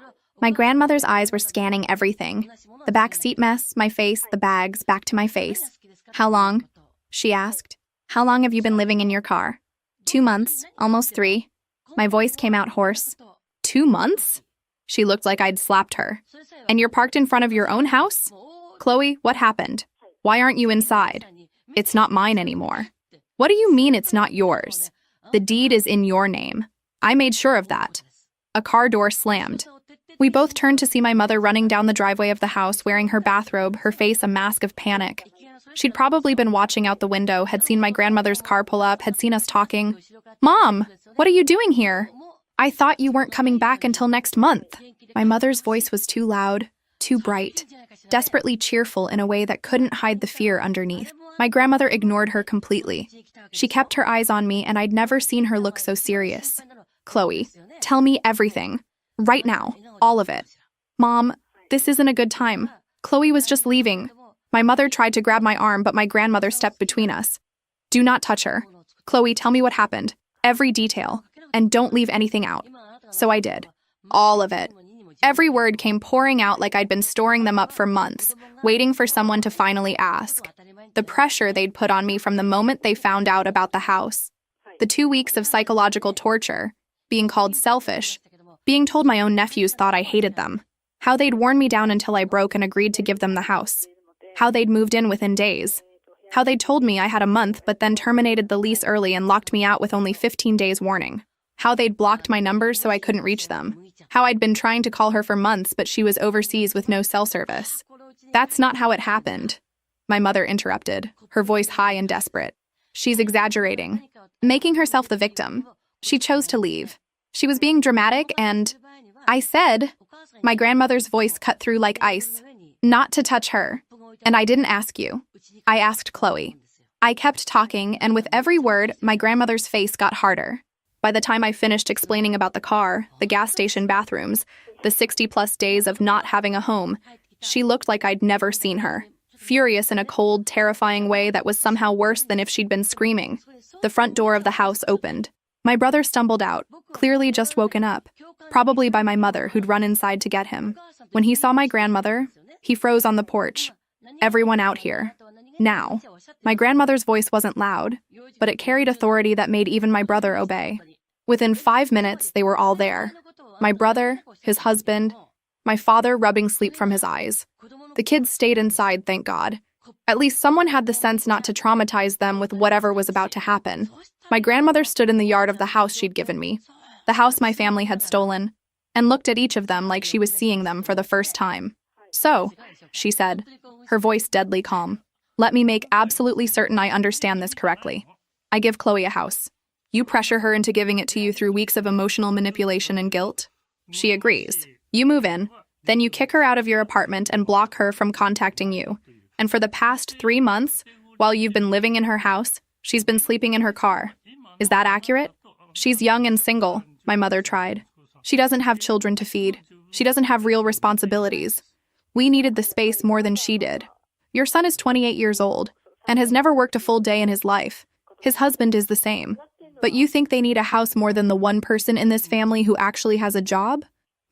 My grandmother's eyes were scanning everything. The back seat mess, my face, the bags, back to my face. How long? She asked. How long have you been living in your car? 2 months, almost 3. My voice came out hoarse. 2 months? She looked like I'd slapped her. And you're parked in front of your own house? Chloe, what happened? Why aren't you inside? It's not mine anymore. What do you mean it's not yours? The deed is in your name. I made sure of that. A car door slammed. We both turned to see my mother running down the driveway of the house wearing her bathrobe, her face a mask of panic. She'd probably been watching out the window, had seen my grandmother's car pull up, had seen us talking. Mom, what are you doing here? I thought you weren't coming back until next month. My mother's voice was too loud, too bright, desperately cheerful in a way that couldn't hide the fear underneath. My grandmother ignored her completely. She kept her eyes on me, and I'd never seen her look so serious. Chloe, tell me everything. Right now. All of it. Mom, this isn't a good time. Chloe was just leaving. My mother tried to grab my arm, but my grandmother stepped between us. Do not touch her. Chloe, tell me what happened. Every detail. And don't leave anything out. So I did. All of it. Every word came pouring out like I'd been storing them up for months, waiting for someone to finally ask. The pressure they'd put on me from the moment they found out about the house. The 2 weeks of psychological torture, being called selfish, being told my own nephews thought I hated them, how they'd worn me down until I broke and agreed to give them the house, how they'd moved in within days, how they'd told me I had a month but then terminated the lease early and locked me out with only 15 days warning, how they'd blocked my numbers so I couldn't reach them, how I'd been trying to call her for months but she was overseas with no cell service. That's not how it happened. My mother interrupted, her voice high and desperate. She's exaggerating, making herself the victim. She chose to leave. She was being dramatic and I said, my grandmother's voice cut through like ice, not to touch her. And I didn't ask you. I asked Chloe. I kept talking, and with every word, my grandmother's face got harder. By the time I finished explaining about the car, the gas station bathrooms, the 60-plus days of not having a home, she looked like I'd never seen her, furious in a cold, terrifying way that was somehow worse than if she'd been screaming. The front door of the house opened. My brother stumbled out, clearly just woken up, probably by my mother who'd run inside to get him. When he saw my grandmother, he froze on the porch. Everyone out here. Now. My grandmother's voice wasn't loud, but it carried authority that made even my brother obey. Within 5 minutes, they were all there. My brother, his husband, my father rubbing sleep from his eyes. The kids stayed inside, thank God. At least someone had the sense not to traumatize them with whatever was about to happen. My grandmother stood in the yard of the house she'd given me, the house my family had stolen, and looked at each of them like she was seeing them for the first time. So, she said, her voice deadly calm, let me make absolutely certain I understand this correctly. I give Chloe a house. You pressure her into giving it to you through weeks of emotional manipulation and guilt? She agrees. You move in, then you kick her out of your apartment and block her from contacting you. And for the past 3 months, while you've been living in her house, she's been sleeping in her car. Is that accurate? She's young and single, my mother tried. She doesn't have children to feed. She doesn't have real responsibilities. We needed the space more than she did. Your son is 28 years old and has never worked a full day in his life. His husband is the same. But you think they need a house more than the one person in this family who actually has a job?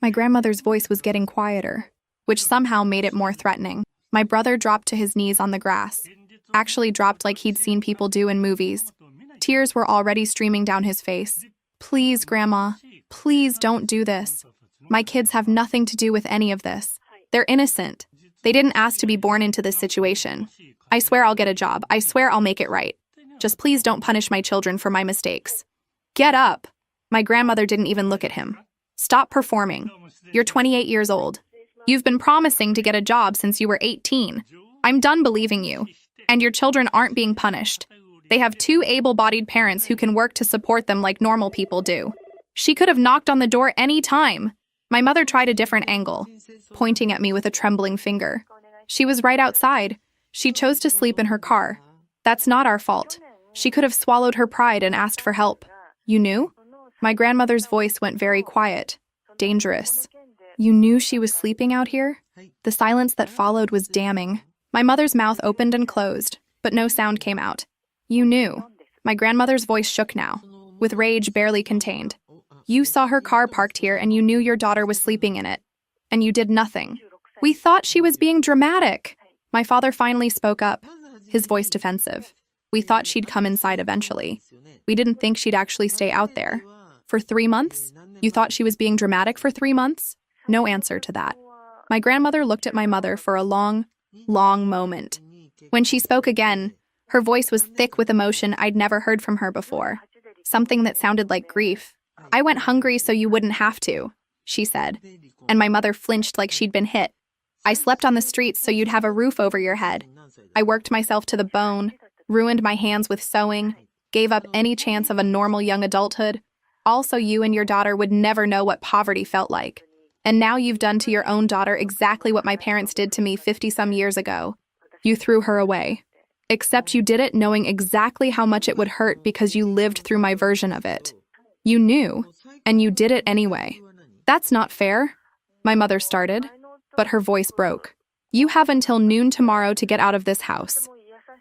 My grandmother's voice was getting quieter, which somehow made it more threatening. My brother dropped to his knees on the grass, actually dropped like he'd seen people do in movies. Tears were already streaming down his face. Please, Grandma, please don't do this. My kids have nothing to do with any of this. They're innocent. They didn't ask to be born into this situation. I swear I'll get a job. I swear I'll make it right. Just please don't punish my children for my mistakes. Get up. My grandmother didn't even look at him. Stop performing. You're 28 years old. You've been promising to get a job since you were 18. I'm done believing you. And your children aren't being punished. They have 2 able-bodied parents who can work to support them like normal people do. She could have knocked on the door any time. My mother tried a different angle, pointing at me with a trembling finger. She was right outside. She chose to sleep in her car. That's not our fault. She could have swallowed her pride and asked for help. You knew? My grandmother's voice went very quiet. Dangerous. You knew she was sleeping out here? The silence that followed was damning. My mother's mouth opened and closed, but no sound came out. You knew. My grandmother's voice shook now, with rage barely contained. You saw her car parked here and you knew your daughter was sleeping in it. And you did nothing. We thought she was being dramatic. My father finally spoke up, his voice defensive. We thought she'd come inside eventually. We didn't think she'd actually stay out there. For 3 months? You thought she was being dramatic for 3 months? No answer to that. My grandmother looked at my mother for a long, long moment. When she spoke again, her voice was thick with emotion I'd never heard from her before. Something that sounded like grief. I went hungry so you wouldn't have to, she said. And my mother flinched like she'd been hit. I slept on the streets so you'd have a roof over your head. I worked myself to the bone, ruined my hands with sewing, gave up any chance of a normal young adulthood. Also, you and your daughter would never know what poverty felt like. And now you've done to your own daughter exactly what my parents did to me 50-some years ago. You threw her away. Except you did it knowing exactly how much it would hurt because you lived through my version of it. You knew, and you did it anyway. That's not fair, my mother started, but her voice broke. You have until noon tomorrow to get out of this house.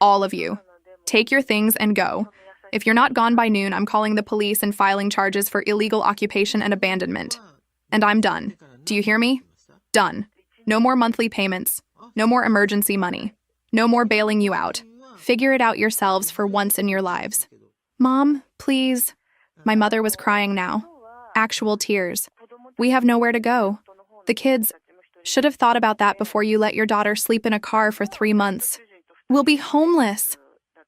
All of you. Take your things and go. If you're not gone by noon, I'm calling the police and filing charges for illegal occupation and abandonment. And I'm done. Do you hear me? Done. No more monthly payments. No more emergency money. No more bailing you out. Figure it out yourselves for once in your lives. Mom, please. My mother was crying now. Actual tears. We have nowhere to go. The kids should have thought about that before you let your daughter sleep in a car for 3 months. We'll be homeless.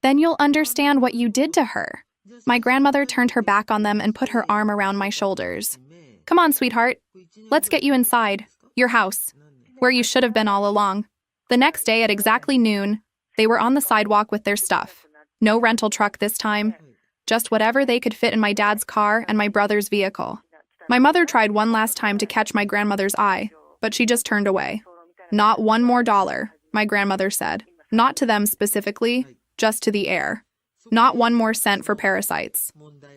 Then you'll understand what you did to her. My grandmother turned her back on them and put her arm around my shoulders. Come on, sweetheart. Let's get you inside. Your house. Where you should have been all along. The next day at exactly noon, they were on the sidewalk with their stuff. No rental truck this time. Just whatever they could fit in my dad's car and my brother's vehicle. My mother tried one last time to catch my grandmother's eye, but she just turned away. Not $1 more, my grandmother said. Not to them specifically, just to the air. Not 1 more cent for parasites.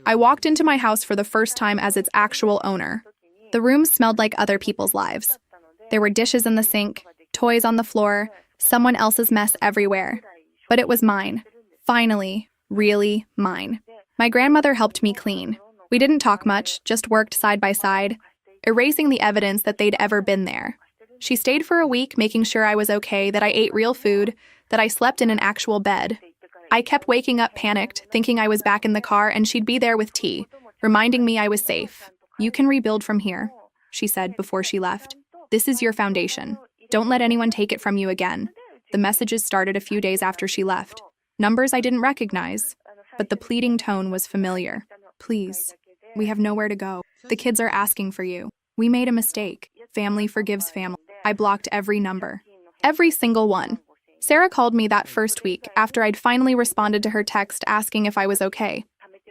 I walked into my house for the first time as its actual owner. The room smelled like other people's lives. There were dishes in the sink, toys on the floor, someone else's mess everywhere. But it was mine. Finally, really mine. My grandmother helped me clean. We didn't talk much, just worked side by side, erasing the evidence that they'd ever been there. She stayed for a week, making sure I was okay, that I ate real food, that I slept in an actual bed. I kept waking up panicked, thinking I was back in the car and she'd be there with tea, reminding me I was safe. You can rebuild from here, she said before she left. This is your foundation. Don't let anyone take it from you again. The messages started a few days after she left. Numbers I didn't recognize, but the pleading tone was familiar. Please, we have nowhere to go. The kids are asking for you. We made a mistake. Family forgives family. I blocked every number. Every single one. Sarah called me that first week after I'd finally responded to her text asking if I was okay.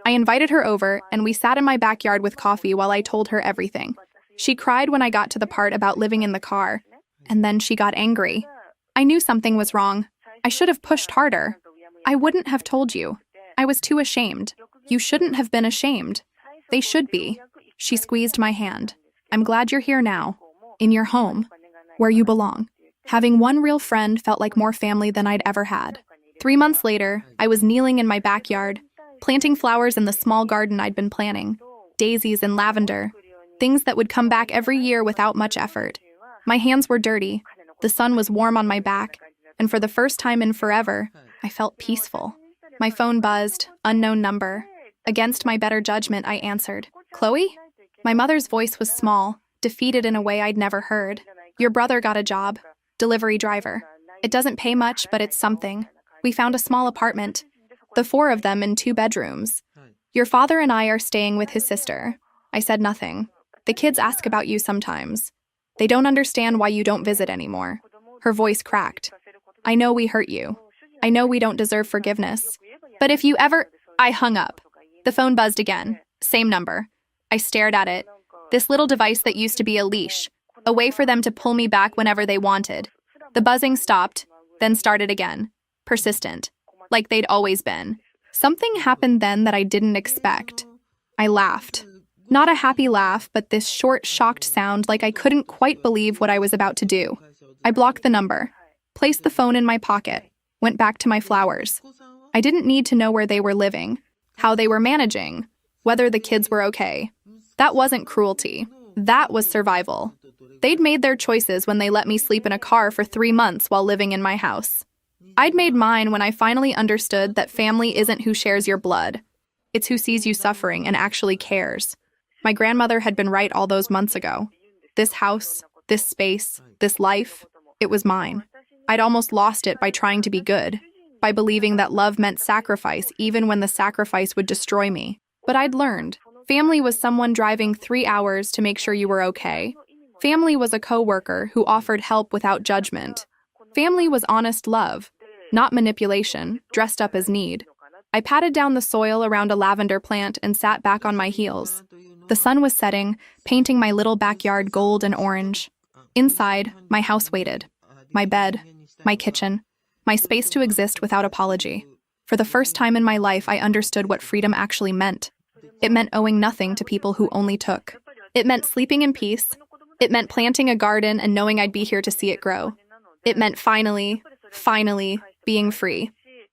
I invited her over and we sat in my backyard with coffee while I told her everything. She cried when I got to the part about living in the car, and then she got angry. I knew something was wrong. I should have pushed harder. I wouldn't have told you. I was too ashamed. You shouldn't have been ashamed. They should be. She squeezed my hand. I'm glad you're here now. In your home. Where you belong. Having one real friend felt like more family than I'd ever had. 3 months later, I was kneeling in my backyard, planting flowers in the small garden I'd been planning, daisies and lavender, things that would come back every year without much effort. My hands were dirty, the sun was warm on my back, and for the first time in forever, I felt peaceful. My phone buzzed, unknown number. Against my better judgment, I answered. Chloe? My mother's voice was small, defeated in a way I'd never heard. Your brother got a job. Delivery driver. It doesn't pay much, but it's something. We found a small apartment. The 4 of them in 2 bedrooms. Your father and I are staying with his sister. I said nothing. The kids ask about you sometimes. They don't understand why you don't visit anymore. Her voice cracked. I know we hurt you. I know we don't deserve forgiveness. But if you ever... I hung up. The phone buzzed again. Same number. I stared at it. This little device that used to be a leash. A way for them to pull me back whenever they wanted. The buzzing stopped, then started again. Persistent. Like they'd always been. Something happened then that I didn't expect. I laughed. Not a happy laugh, but this short, shocked sound like I couldn't quite believe what I was about to do. I blocked the number, placed the phone in my pocket, went back to my flowers. I didn't need to know where they were living, how they were managing, whether the kids were okay. That wasn't cruelty. That was survival. They'd made their choices when they let me sleep in a car for 3 months while living in my house. I'd made mine when I finally understood that family isn't who shares your blood. It's who sees you suffering and actually cares. My grandmother had been right all those months ago. This house, this space, this life, it was mine. I'd almost lost it by trying to be good, by believing that love meant sacrifice even when the sacrifice would destroy me. But I'd learned. Family was someone driving 3 hours to make sure you were okay. Family was a coworker who offered help without judgment. Family was honest love, not manipulation, dressed up as need. I patted down the soil around a lavender plant and sat back on my heels. The sun was setting, painting my little backyard gold and orange. Inside, my house waited. My bed, my kitchen, my space to exist without apology. For the first time in my life, I understood what freedom actually meant. It meant owing nothing to people who only took. It meant sleeping in peace. It meant planting a garden and knowing I'd be here to see it grow. It meant finally being free.